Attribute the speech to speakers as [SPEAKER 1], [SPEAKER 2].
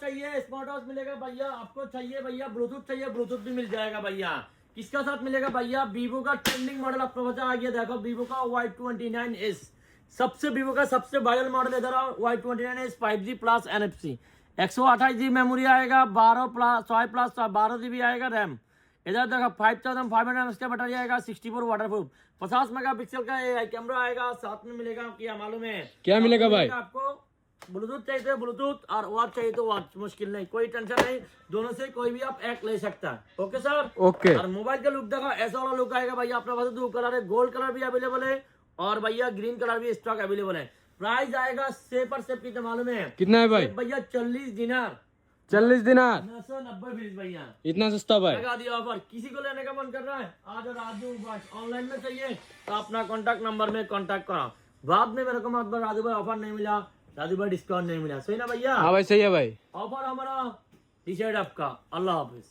[SPEAKER 1] चाहिए smart watch मिलेगा भैया, आपको चाहिए भैया ब्लूटूथ चाहिए ब्लूटूथ भी मिल जाएगा भैया। किसका साथ मिलेगा भैया, वीवो का ट्रेंडिंग मॉडल आपको बचा आ गया, देखो वीवो का Y29s, सबसे वीवो का सबसे वायरल मॉडल इधर Y29s 5G plus NFC, 128GB memory आएगा, 12 GB आएगा रैम। इधर देखो 5500 mAh का बैटरी आएगा, 64 वाटरप्रूफ, 50 मेगापिक्सल का AI कैमरा आएगा, साथ में मिलेगा क्या मालूम है
[SPEAKER 2] क्या मिलेगा भाई?
[SPEAKER 1] आपको ब्लूटूथ चाहिए तो ब्लूटूथ और वॉच चाहिए तो वॉच, मुश्किल नहीं, कोई टेंशन नहीं, दोनों से कोई भी आप एक ले सकता है। Okay sir,
[SPEAKER 2] okay.
[SPEAKER 1] और मोबाइल का लुक देखो ऐसा वाला लुक आएगा भैया अपने पास, दो कलर है, गोल्ड कलर भी अवेलेबल है और भैया ग्रीन कलर भी स्टॉक अवेलेबल है। प्राइस आएगा सेफ पर सेफ कितना मालूम है
[SPEAKER 2] कितना है भाई?
[SPEAKER 1] भैया 40 दिनार,
[SPEAKER 2] 40 दिनार,
[SPEAKER 1] 990 फीस भैया,
[SPEAKER 2] इतना सस्ता भाई?
[SPEAKER 1] लगा दिया ऑफर। किसी को लेने का मन कर रहा है आज और आज बस ऑनलाइन में चाहिए तो अपना कॉन्टैक्ट नंबर में कॉन्टैक्ट करो। बाद में मेरे को मत बोलो राजू भाई ऑफर नहीं मिला, राजू भाई डिस्काउंट नहीं मिला, सही ना भैया?
[SPEAKER 2] हाँ भाई सही है भाई।
[SPEAKER 1] ऑफर हमारा टी शर्ट आपका। अल्लाह हाफिज।